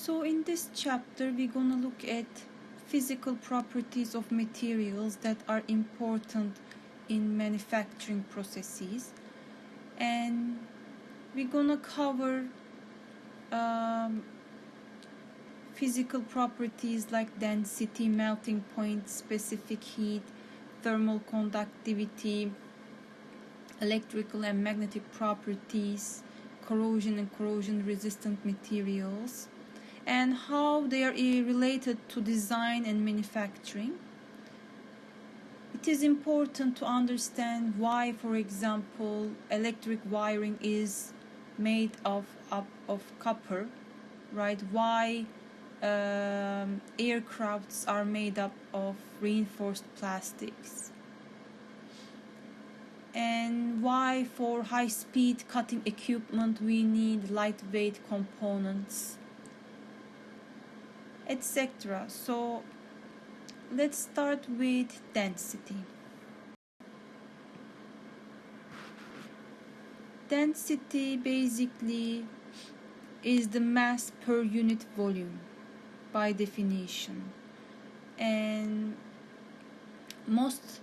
So in this chapter we're gonna look at physical properties of materials that are important in manufacturing processes, and we're gonna cover physical properties like density, melting point, specific heat, thermal conductivity, electrical and magnetic properties, corrosion and corrosion resistant materials, and how they are related to design and manufacturing. It is important to understand why, for example, electric wiring is made of copper, right? Why aircrafts are made up of reinforced plastics, and why for high-speed cutting equipment we need lightweight components, etc. So let's start with density. Density basically is the mass per unit volume by definition, and most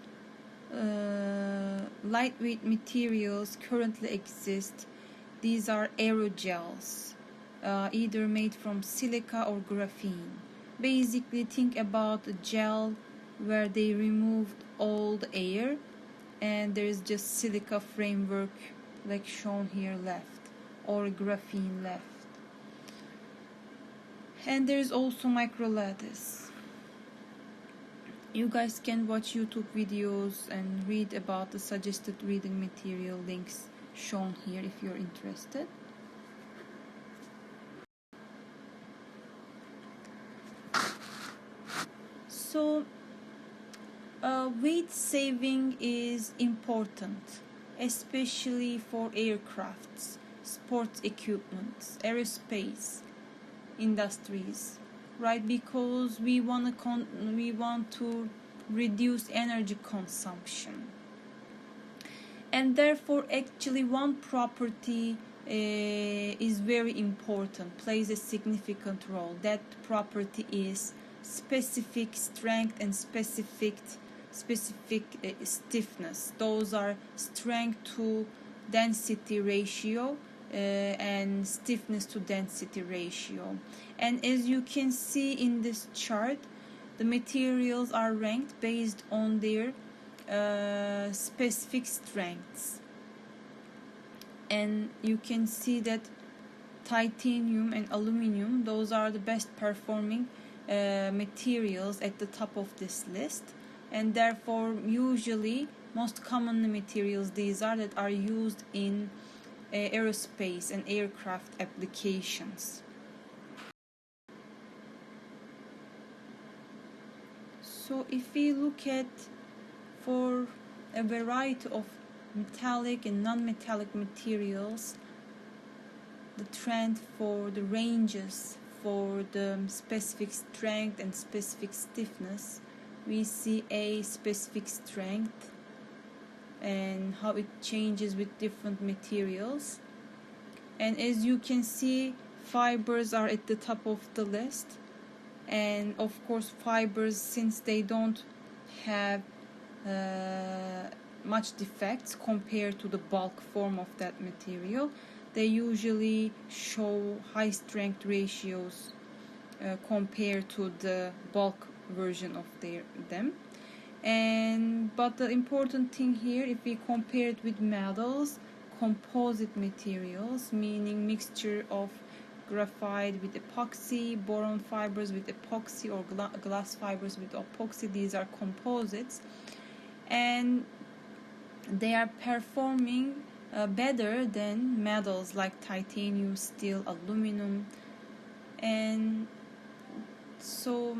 lightweight materials currently exist. These are aerogels, either made from silica or graphene. Basically think about a gel where they removed all the air and there is just silica framework like shown here left, or graphene left. And there is also micro lattice. You guys can watch YouTube videos and read about the suggested reading material links shown here if you're interested. So weight saving is important, especially for aircrafts, sports equipment, aerospace industries, right? Because we want to reduce energy consumption, and therefore actually one property is very important, plays a significant role. That property is specific strength and specific stiffness. Those are strength to density ratio and stiffness to density ratio. And as you can see in this chart, the materials are ranked based on their specific strengths, and you can see that titanium and aluminum, those are the best performing materials at the top of this list, and therefore usually most common materials these are that are used in aerospace and aircraft applications. So if we look at for a variety of metallic and non-metallic materials, the trend for the ranges for the specific strength and specific stiffness, we see a specific strength and how it changes with different materials. And as you can see, fibers are at the top of the list, and of course fibers, since they don't have much defects compared to the bulk form of that material, they usually show high strength ratios compared to the bulk version of them. But the important thing here, if we compare it with metals, composite materials, meaning mixture of graphite with epoxy, boron fibers with epoxy, or glass fibers with epoxy, these are composites, and they are performing better than metals like titanium, steel, aluminum. And so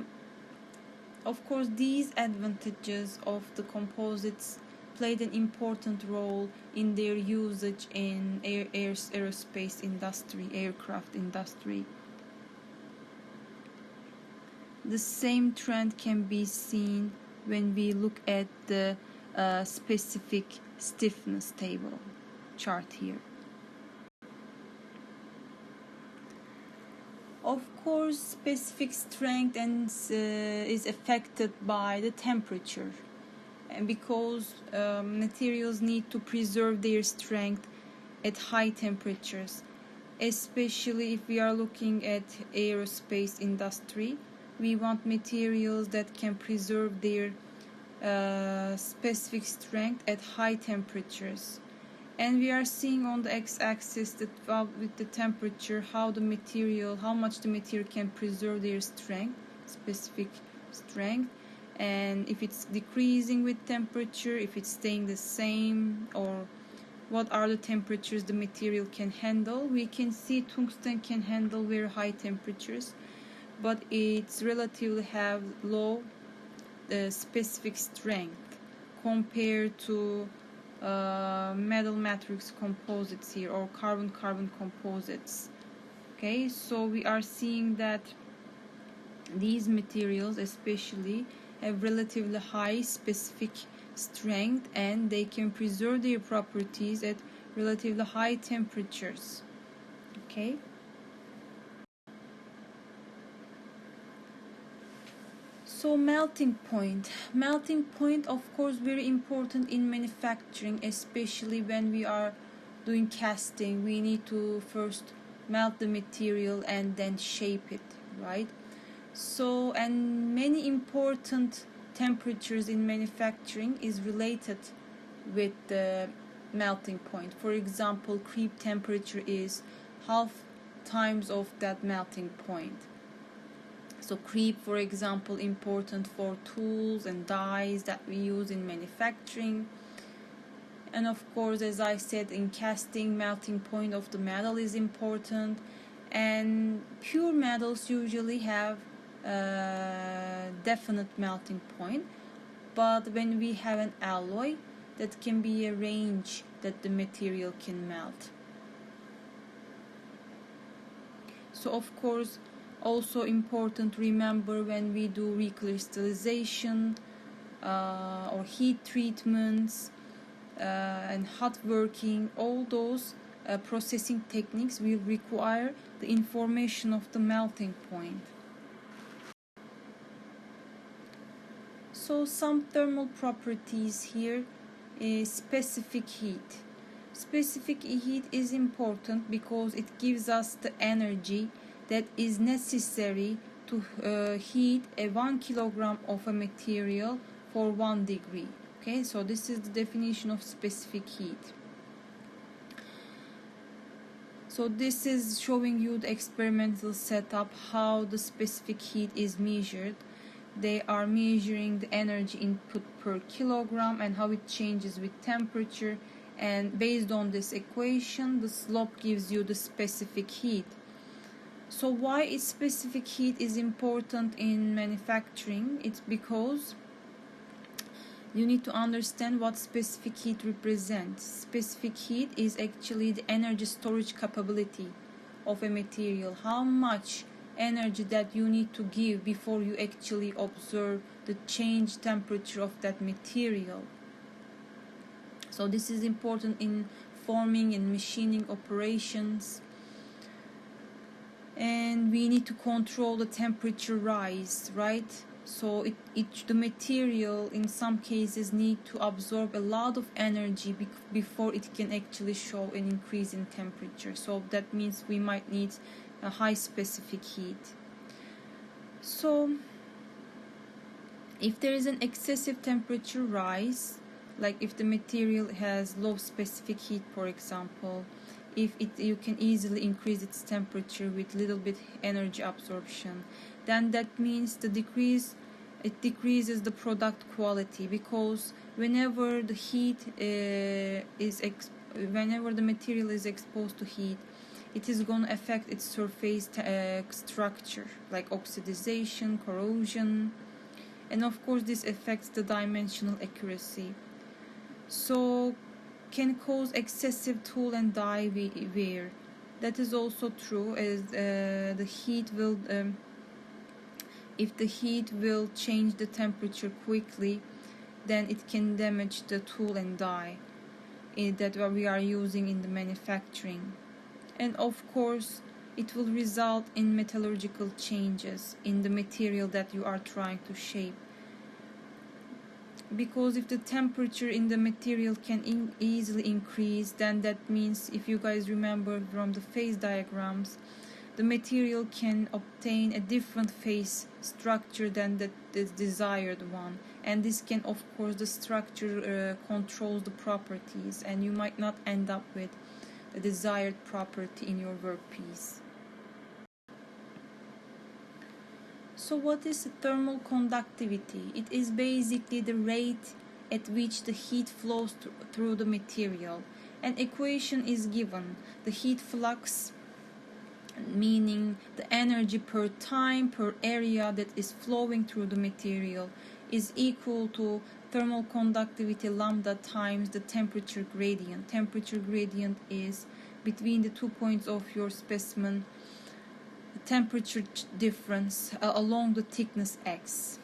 of course these advantages of the composites played an important role in their usage in aerospace industry, aircraft industry. The same trend can be seen when we look at the specific stiffness table chart here. Of course, specific strength and is affected by the temperature, and because materials need to preserve their strength at high temperatures, especially if we are looking at aerospace industry. We want materials that can preserve their specific strength at high temperatures. And we are seeing on the x-axis that with the temperature how much the material can preserve their strength, specific strength, and if it's decreasing with temperature, if it's staying the same, or what are the temperatures the material can handle. We can see tungsten can handle very high temperatures, but it's relatively have low specific strength compared to metal matrix composites here, or carbon-carbon composites. Okay, so we are seeing that these materials especially have relatively high specific strength, and they can preserve their properties at relatively high temperatures. Okay. So melting point, of course, very important in manufacturing, especially when we are doing casting. We need to first melt the material and then shape it, right? So, and many important temperatures in manufacturing is related with the melting point. For example, creep temperature is half times of that melting point. So creep, for example, important for tools and dies that we use in manufacturing. And of course, as I said, in casting, melting point of the metal is important. And pure metals usually have definite melting point. But when we have an alloy, that can be a range that the material can melt. So of course, also important, remember, when we do recrystalization or heat treatments and hot working, all those processing techniques will require the information of the melting point. So some thermal properties here is specific heat. Specific heat is important because it gives us the energy that is necessary to heat 1 kilogram of a material for 1 degree. Okay, so this is the definition of specific heat. So this is showing you the experimental setup, how the specific heat is measured. They are measuring the energy input per kilogram and how it changes with temperature, and based on this equation, the slope gives you the specific heat. So why is specific heat is important in manufacturing? It's because you need to understand what specific heat represents. Specific heat is actually the energy storage capability of a material. How much energy that you need to give before you actually observe the change temperature of that material. So this is important in forming and machining operations. And we need to control the temperature rise, right? So the material in some cases need to absorb a lot of energy before it can actually show an increase in temperature. So that means we might need a high specific heat. So if there is an excessive temperature rise, like if the material has low specific heat, for example, you can easily increase its temperature with little bit energy absorption, then that means it decreases the product quality, because whenever the material is exposed to heat, it is going to affect its surface structure, like oxidation, corrosion, and of course this affects the dimensional accuracy. So can cause excessive tool and die wear. That is also true, as the heat will if the heat will change the temperature quickly, then it can damage the tool and die that we are using in the manufacturing. And of course, it will result in metallurgical changes in the material that you are trying to shape. Because if the temperature in the material can easily increase, then that means, if you guys remember from the phase diagrams, the material can obtain a different phase structure than the desired one, and this can, of course, the structure controls the properties, and you might not end up with the desired property in your workpiece. So what is thermal conductivity? It is basically the rate at which the heat flows through the material. An equation is given. The heat flux, meaning the energy per time per area that is flowing through the material, is equal to thermal conductivity lambda times the temperature gradient. Temperature gradient is between the 2 points of your specimen, temperature difference along the thickness x,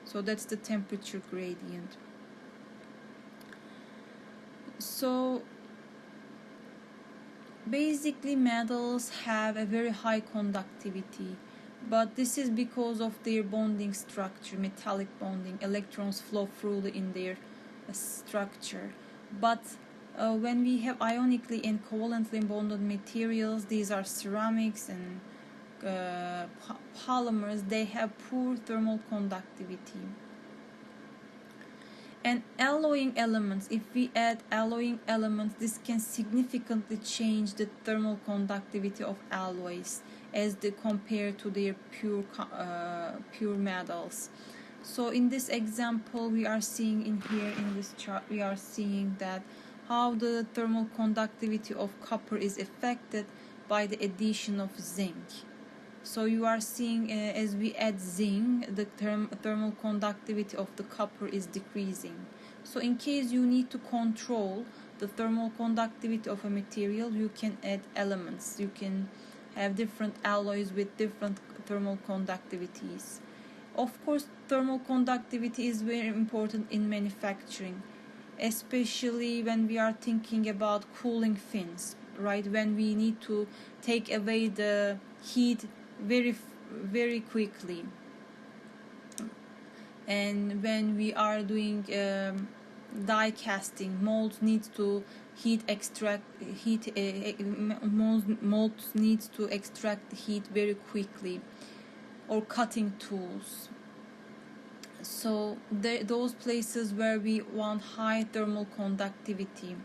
so that's the temperature gradient. So basically metals have a very high conductivity, but this is because of their bonding structure, metallic bonding. Electrons flow freely in their structure. But when we have ionically and covalently bonded materials, these are ceramics and polymers, they have poor thermal conductivity. And alloying elements, if we add alloying elements, this can significantly change the thermal conductivity of alloys as they compare to their pure metals. So in this example, we are seeing in this chart, we are seeing that how the thermal conductivity of copper is affected by the addition of zinc. So you are seeing as we add zinc, the thermal conductivity of the copper is decreasing. So in case you need to control the thermal conductivity of a material, you can add elements. You can have different alloys with different thermal conductivities. Of course, thermal conductivity is very important in manufacturing, especially when we are thinking about cooling fins, right? When we need to take away the heat very quickly, and when we are doing die casting, molds needs to molds needs to extract the heat very quickly, or cutting tools. So those places where we want high thermal conductivity.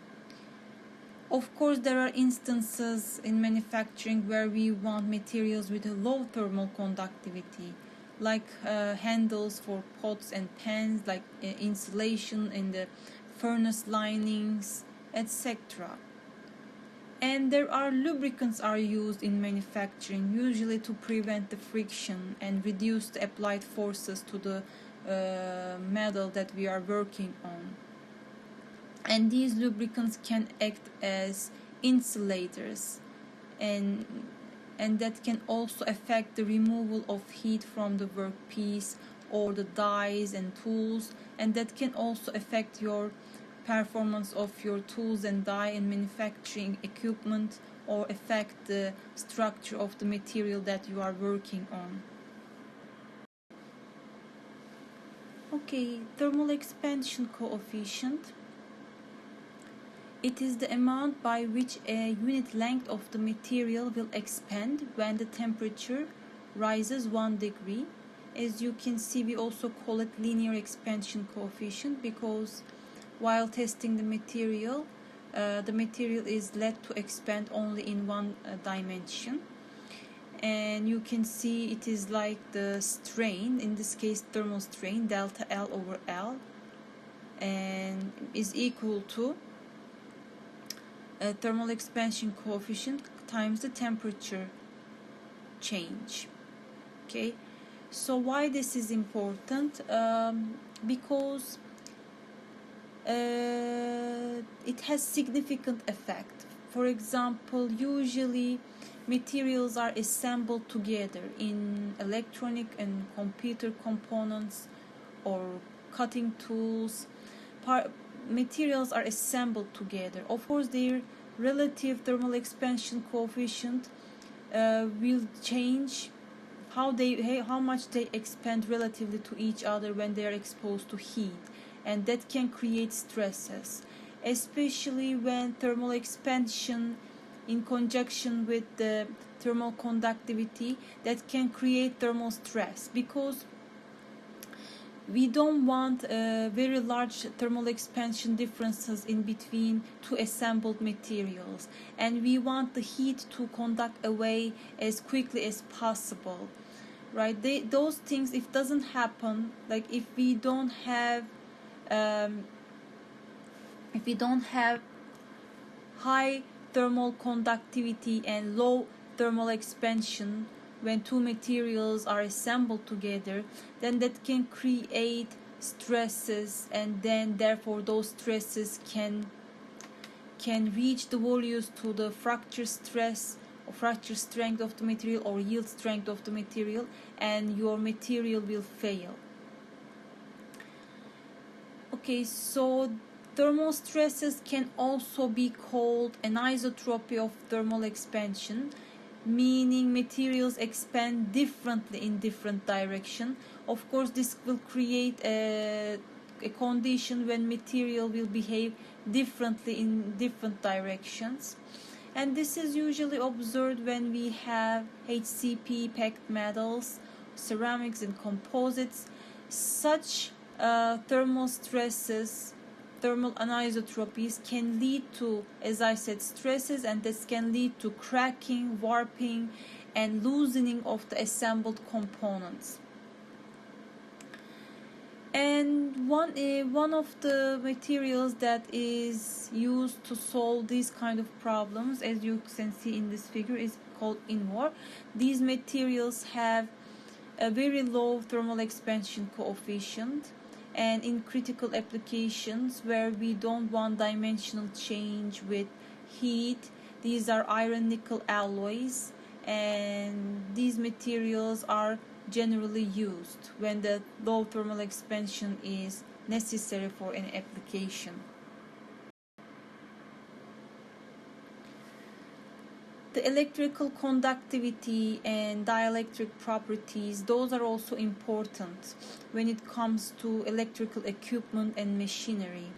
Of course, there are instances in manufacturing where we want materials with a low thermal conductivity, like handles for pots and pans, like insulation in the furnace linings, etc. And there are lubricants are used in manufacturing, usually to prevent the friction and reduce the applied forces to the metal that we are working on. And these lubricants can act as insulators, and that can also affect the removal of heat from the workpiece or the dies and tools, and that can also affect your performance of your tools and die and manufacturing equipment, or affect the structure of the material that you are working on. Okay, thermal expansion coefficient. It is the amount by which a unit length of the material will expand when the temperature rises 1 degree. As you can see, we also call it linear expansion coefficient, because while testing the material is led to expand only in one dimension. And you can see it is like the strain, in this case thermal strain, delta L over L, and is equal to thermal expansion coefficient times the temperature change. Okay, so why this is important? Because it has significant effect. For example, usually materials are assembled together in electronic and computer components or cutting tools. Materials are assembled together. Of course, their relative thermal expansion coefficient will change how much they expand relatively to each other when they are exposed to heat, and that can create stresses, especially when thermal expansion in conjunction with the thermal conductivity, that can create thermal stress, because we don't want very large thermal expansion differences in between two assembled materials, and we want the heat to conduct away as quickly as possible, right? Those things, if doesn't happen, like if we don't have high thermal conductivity and low thermal expansion when two materials are assembled together, then that can create stresses, and then therefore those stresses can reach the values to the fracture stress or fracture strength of the material or yield strength of the material, and your material will fail. Okay, so thermal stresses can also be called anisotropy of thermal expansion, meaning materials expand differently in different direction. Of course, this will create a condition when material will behave differently in different directions, and this is usually observed when we have HCP packed metals, ceramics, and composites. Such thermal stresses, thermal anisotropies, can lead to, as I said, stresses, and this can lead to cracking, warping, and loosening of the assembled components. And one of the materials that is used to solve these kind of problems, as you can see in this figure, is called INVOR. These materials have a very low thermal expansion coefficient, and in critical applications where we don't want dimensional change with heat, these are iron nickel alloys, and these materials are generally used when the low thermal expansion is necessary for an application. The electrical conductivity and dielectric properties, those are also important when it comes to electrical equipment and machinery.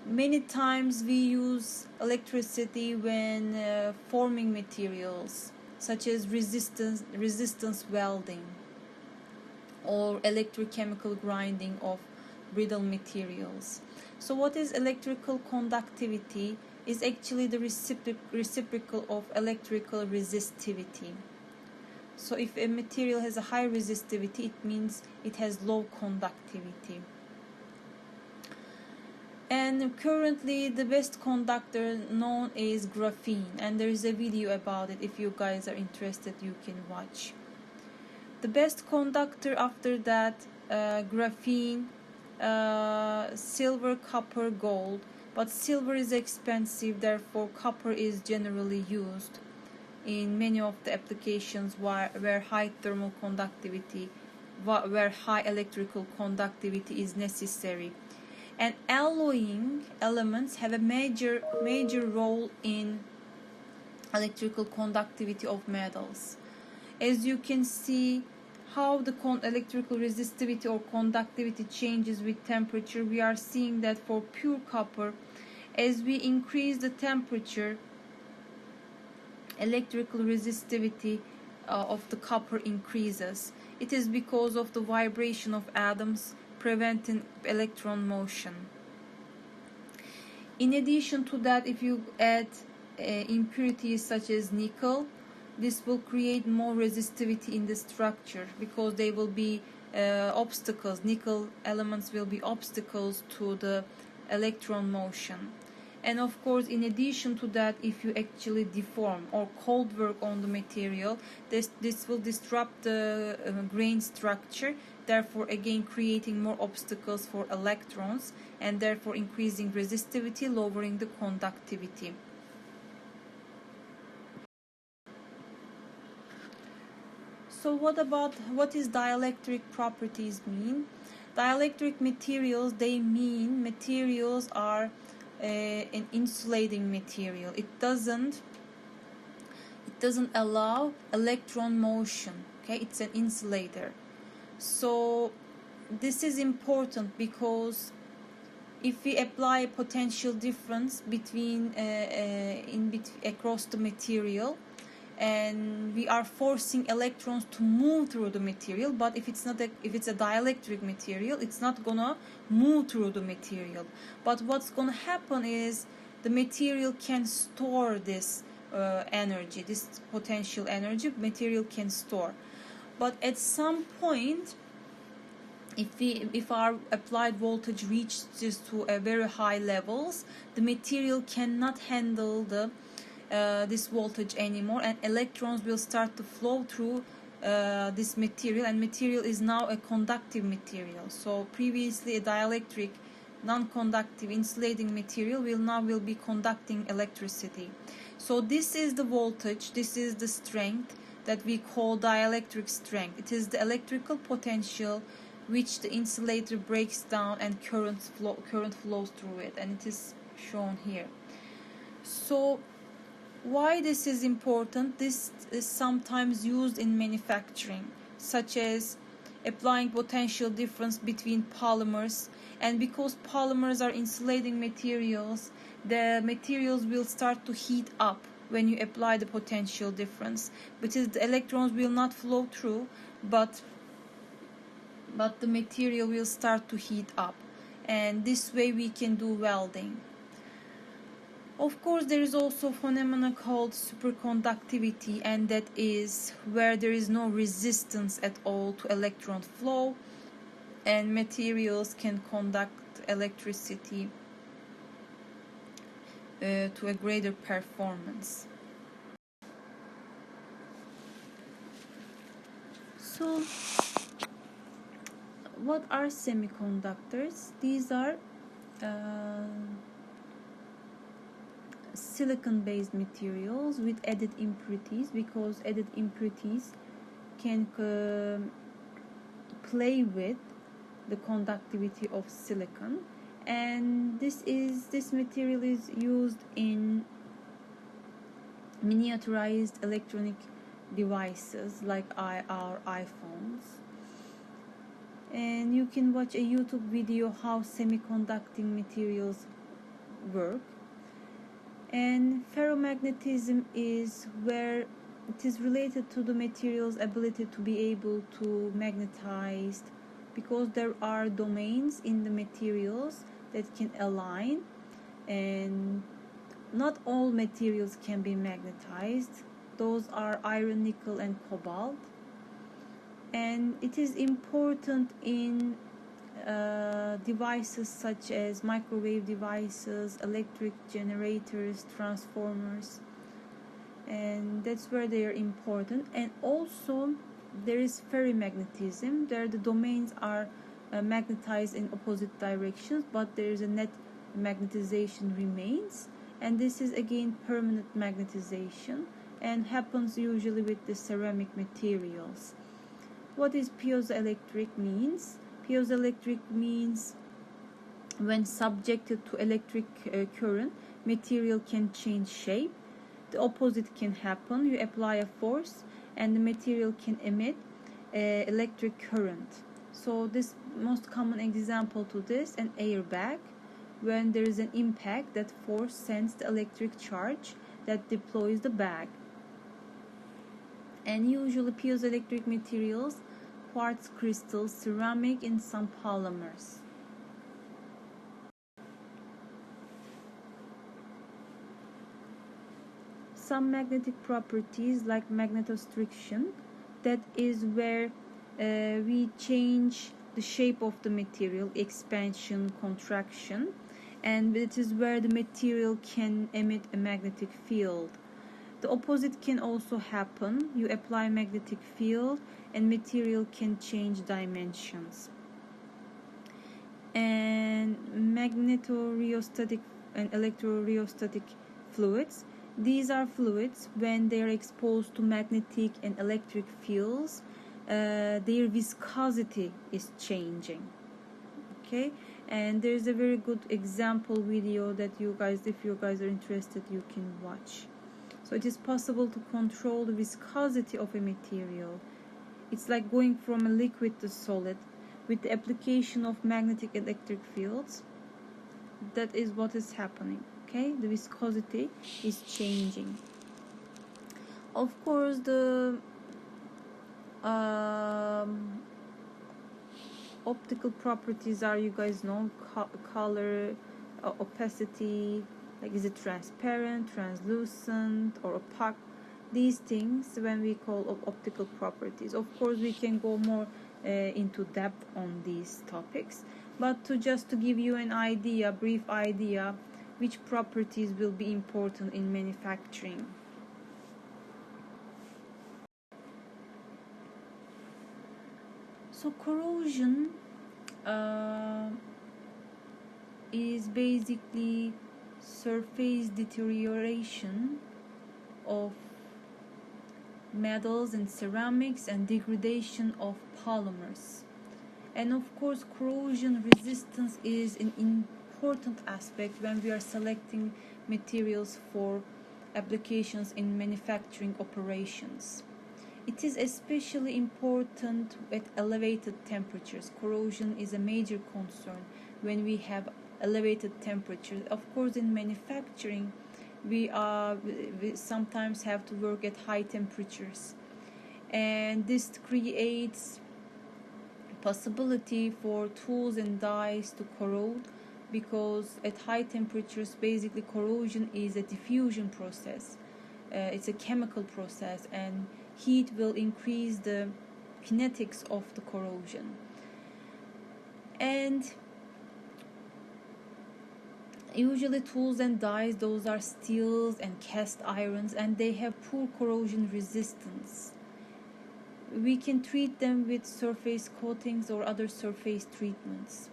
Many times we use electricity when forming materials, such as resistance welding or electrochemical grinding of brittle materials. So what is electrical conductivity? Is actually the reciprocal of electrical resistivity. So if a material has a high resistivity, it means it has low conductivity. And currently the best conductor known is graphene, and there is a video about it. If you guys are interested, you can watch. The best conductor after that, graphene, silver, copper, gold. But silver is expensive, therefore copper is generally used in many of the applications where high thermal conductivity, where high electrical conductivity is necessary. And alloying elements have a major role in electrical conductivity of metals. As you can see how the electrical resistivity or conductivity changes with temperature, we are seeing that for pure copper, as we increase the temperature, electrical resistivity of the copper increases. It is because of the vibration of atoms preventing electron motion. In addition to that, if you add impurities such as nickel, this will create more resistivity in the structure, because they will be obstacles. Nickel elements will be obstacles to the electron motion. And of course, in addition to that, if you actually deform or cold work on the material, this will disrupt the grain structure, therefore again creating more obstacles for electrons, and therefore increasing resistivity, lowering the conductivity. So what is dielectric properties mean? Dielectric materials, they mean materials are an insulating material. It doesn't allow electron motion. Okay, it's an insulator. So this is important because if we apply a potential difference between across the material, and we are forcing electrons to move through the material, but if it's a dielectric material, it's not gonna move through the material. But what's gonna happen is the material can store this energy, this potential energy. Material can store, but at some point, if our applied voltage reaches to a very high levels, the material cannot handle this voltage anymore, and electrons will start to flow through this material, and material is now a conductive material. So previously a dielectric, non-conductive, insulating material will be conducting electricity. So this is the voltage, this is the strength that we call dielectric strength. It is the electrical potential which the insulator breaks down and current flows through it, and it is shown here. So why this is important? This is sometimes used in manufacturing, such as applying potential difference between polymers, and because polymers are insulating materials, the materials will start to heat up when you apply the potential difference, because the electrons will not flow through, but the material will start to heat up, and this way we can do welding. Of course, there is also a phenomenon called superconductivity, and that is where there is no resistance at all to electron flow, and materials can conduct electricity to a greater performance. So, what are semiconductors? These are silicon-based materials with added impurities, because added impurities can play with the conductivity of silicon, and this material is used in miniaturized electronic devices like our iPhones. And you can watch a YouTube video how semiconducting materials work. And ferromagnetism is where it is related to the material's ability to be able to magnetize, because there are domains in the materials that can align, and not all materials can be magnetized. Those are iron, nickel, and cobalt. And it is important in devices such as microwave devices, electric generators, transformers, and that's where they are important. And also there is ferrimagnetism, where the domains are magnetized in opposite directions, but there is a net magnetization remains, and this is again permanent magnetization, and happens usually with the ceramic materials. What is piezoelectric means? Piezoelectric means when subjected to electric current, material can change shape. The opposite can happen. You apply a force and the material can emit electric current. So this most common example to this, an airbag. When there is an impact, that force sends the electric charge that deploys the bag. And usually piezoelectric materials, quartz crystals, ceramic, and some polymers. Some magnetic properties like magnetostriction, that is where we change the shape of the material, expansion, contraction, and it is where the material can emit a magnetic field. The opposite can also happen. You apply magnetic field and material can change dimensions. And magnetorheostatic and electrorheostatic fluids. These are fluids when they are exposed to magnetic and electric fields, their viscosity is changing. Okay, and there's a very good example video that you guys, if you guys are interested, you can watch. So it is possible to control the viscosity of a material. It's like going from a liquid to solid with the application of magnetic electric fields. That is what is happening. Okay, the viscosity is changing. Of course, the optical properties are, you guys know, color, opacity, like is it transparent, translucent, or opaque. These things when we call optical properties. Of course, we can go more into depth on these topics, but just to give you an idea, brief idea, which properties will be important in manufacturing. So corrosion is basically surface deterioration of metals and ceramics and degradation of polymers. And of course, corrosion resistance is an important aspect when we are selecting materials for applications in manufacturing operations. It is especially important at elevated temperatures. Corrosion is a major concern when we have elevated temperatures. Of course, in manufacturing, we sometimes have to work at high temperatures, and this creates possibility for tools and dies to corrode, because at high temperatures, basically corrosion is a diffusion process. It's a chemical process, and heat will increase the kinetics of the corrosion. And usually tools and dies, those are steels and cast irons, and they have poor corrosion resistance. We can treat them with surface coatings or other surface treatments.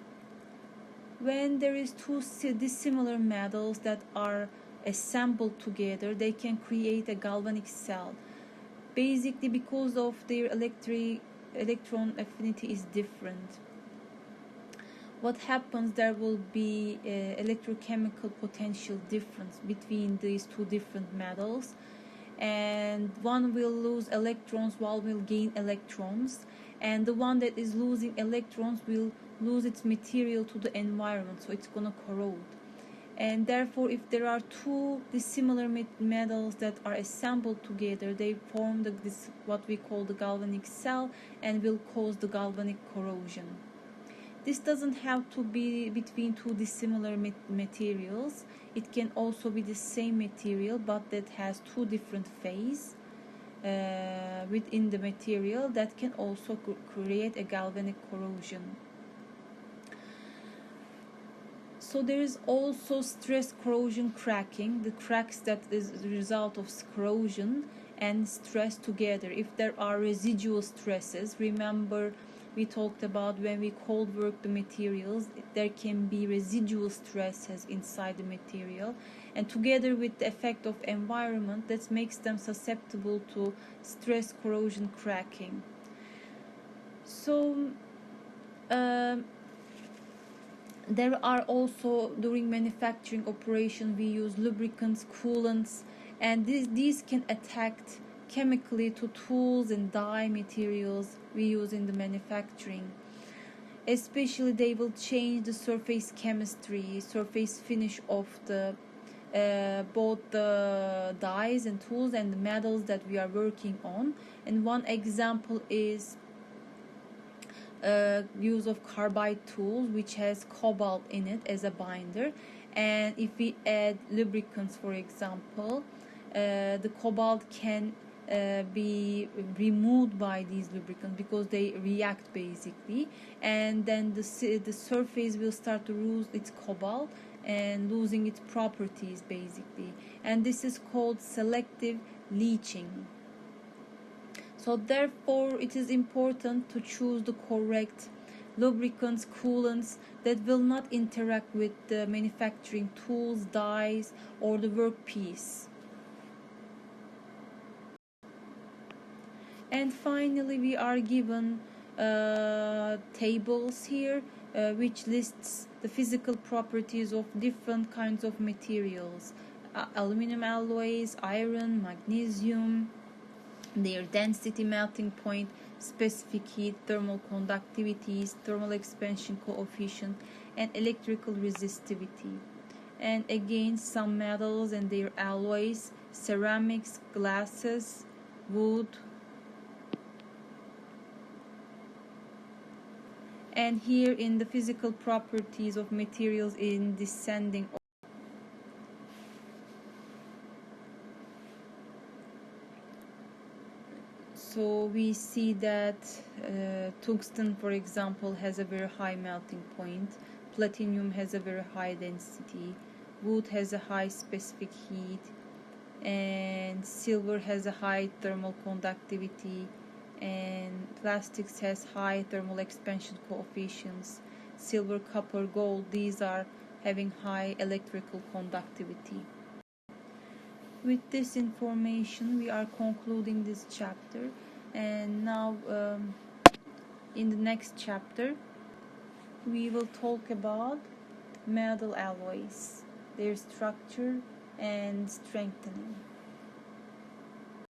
When there is two dissimilar metals that are assembled together, they can create a galvanic cell. Basically, because of their electron affinity is different. What happens, there will be electrochemical potential difference between these two different metals, and one will lose electrons, one will gain electrons, and the one that is losing electrons will lose its material to the environment, so it's gonna corrode. And therefore, if there are two dissimilar metals that are assembled together, they form this what we call the galvanic cell, and will cause the galvanic corrosion. This doesn't have to be between two dissimilar materials. It can also be the same material, but that has two different phases within the material, that can also create a galvanic corrosion. So there is also stress corrosion cracking, the cracks that is the result of corrosion and stress together. If there are residual stresses, remember we talked about when we cold work the materials, there can be residual stresses inside the material, and together with the effect of environment, that makes them susceptible to stress corrosion cracking. So there are also, during manufacturing operation, we use lubricants, coolants, and these can attack chemically to tools and die materials we use in the manufacturing. Especially, they will change the surface chemistry, surface finish of the both the dies and tools and the metals that we are working on. And one example is use of carbide tools, which has cobalt in it as a binder, and if we add lubricants, for example, the cobalt can be removed by these lubricants because they react basically, and then the surface will start to lose its cobalt and losing its properties basically, and this is called selective leaching. So therefore, it is important to choose the correct lubricants, coolants that will not interact with the manufacturing tools, dies, or the workpiece. And finally, we are given tables here which lists the physical properties of different kinds of materials, aluminum alloys, iron, magnesium, their density, melting point, specific heat, thermal conductivities, thermal expansion coefficient, and electrical resistivity. And again, some metals and their alloys, ceramics, glasses, wood. And here in the physical properties of materials in descending order. So we see that tungsten, for example, has a very high melting point. Platinum has a very high density. Wood has a high specific heat. And silver has a high thermal conductivity. And plastics has high thermal expansion coefficients. Silver, copper, gold, these are having high electrical conductivity. With this information, we are concluding this chapter, and now in the next chapter we will talk about metal alloys, their structure and strengthening.